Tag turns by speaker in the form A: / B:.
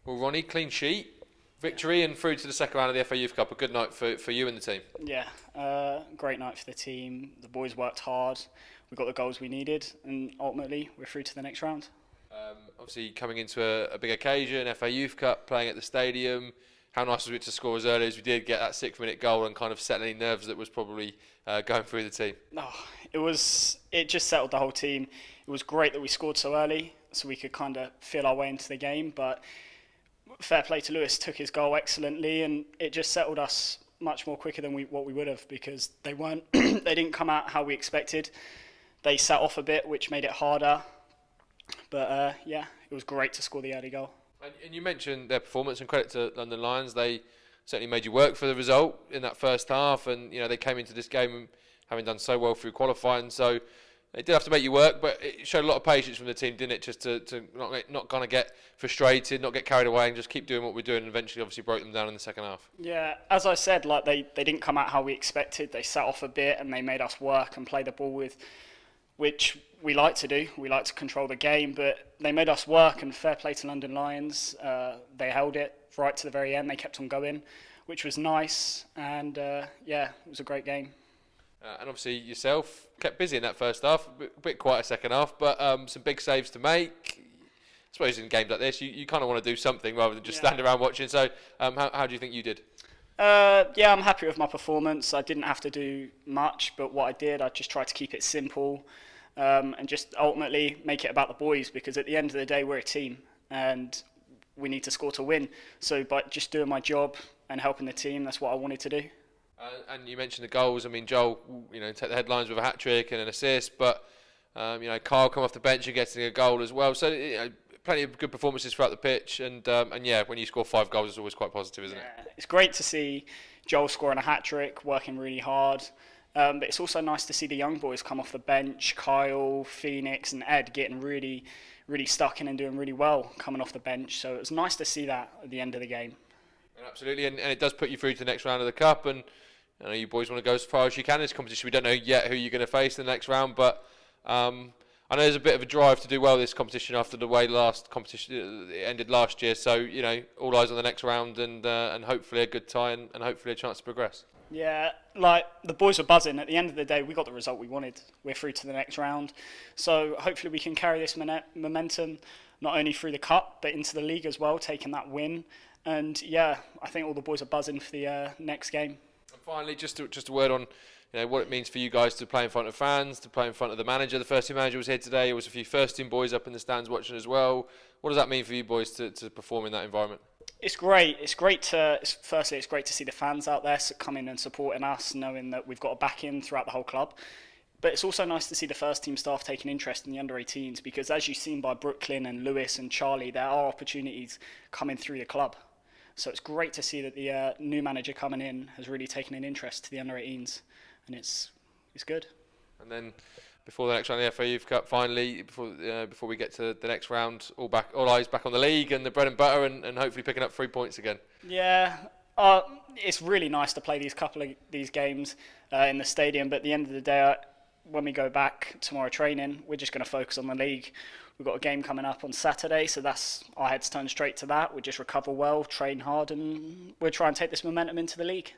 A: Well, Ronnie, clean sheet, victory, and through to the second round of the FA Youth Cup. A good night for you and the team.
B: Yeah, great night for the team. The boys worked hard. We got the goals we needed, and ultimately we're through to the next round.
A: Obviously, coming into a big occasion, FA Youth Cup, playing at the stadium. How nice was it to score as early as we did, get that 6-minute goal, and kind of set any nerves that was probably going through the team?
B: Oh, it just settled the whole team. It was great that we scored so early, so we could kind of feel our way into the game. But fair play to Lewis, took his goal excellently, and it just settled us much more quicker than what we would have, because they weren't they didn't come out how we expected. They sat off a bit, which made it harder. But yeah, it was great to score the early goal.
A: And you mentioned their performance, and credit to London Lions. They certainly made you work for the result in that first half, and they came into this game having done so well through qualifying. So it did have to make you work, but it showed a lot of patience from the team, didn't it? Just to not kind of get frustrated, not get carried away, and just keep doing what we're doing. And eventually, obviously, broke them down in the second half.
B: Yeah, as I said, like they didn't come out how we expected. They sat off a bit, and they made us work and play the ball with, which we like to do. We like to control the game, but they made us work, and fair play to London Lions. They held it right to the very end. They kept on going, which was nice, and yeah, it was a great game.
A: And obviously yourself kept busy in that first half, a bit quiet second half, but some big saves to make. I suppose in games like this, you kind of want to do something rather than just stand around watching. So how do you think you did?
B: Yeah, I'm happy with my performance. I didn't have to do much, but what I did, I just tried to keep it simple, and just ultimately make it about the boys, because at the end of the day, we're a team and we need to score to win. So by just doing my job and helping the team, that's what I wanted to do.
A: And you mentioned the goals. I mean, Joel, take the headlines with a hat-trick and an assist, but Kyle come off the bench and getting a goal as well. So plenty of good performances throughout the pitch, and yeah, when you score 5 goals, it's always quite positive, isn't it?
B: It's great to see Joel scoring a hat-trick, working really hard. But it's also nice to see the young boys come off the bench. Kyle, Phoenix, and Ed getting really, really stuck in and doing really well coming off the bench. So it was nice to see that at the end of the game.
A: Absolutely, and it does put you through to the next round of the Cup, and you boys want to go as far as you can in this competition. We don't know yet who you're going to face in the next round, but I know there's a bit of a drive to do well this competition after the way last competition it ended last year. So all eyes on the next round, and hopefully a good tie, and hopefully a chance to progress.
B: Yeah, like the boys were buzzing. At the end of the day, we got the result we wanted. We're through to the next round, so hopefully we can carry this momentum not only through the Cup but into the league as well, taking that win. And yeah, I think all the boys are buzzing for the next game.
A: And finally, just a word on what it means for you guys to play in front of fans, to play in front of the manager. The first team manager was here today. There was a few first team boys up in the stands watching as well. What does that mean for you boys to perform in that environment?
B: It's great. It's great to see the fans out there coming and supporting us, knowing that we've got a back-in throughout the whole club. But it's also nice to see the first team staff taking interest in the under-18s, because as you've seen by Brooklyn and Lewis and Charlie, there are opportunities coming through the club. So it's great to see that the new manager coming in has really taken an interest to the under-18s, and it's good.
A: And then before the next round of the FA Youth Cup, finally, before we get to the next round, all eyes back on the league and the bread and butter, and hopefully picking up 3 points again.
B: Yeah, it's really nice to play these games in the stadium, but at the end of the day, when we go back tomorrow training, we're just going to focus on the league. We've got a game coming up on Saturday, so that's our heads turned straight to that. We just recover well, train hard, and we'll try and take this momentum into the league.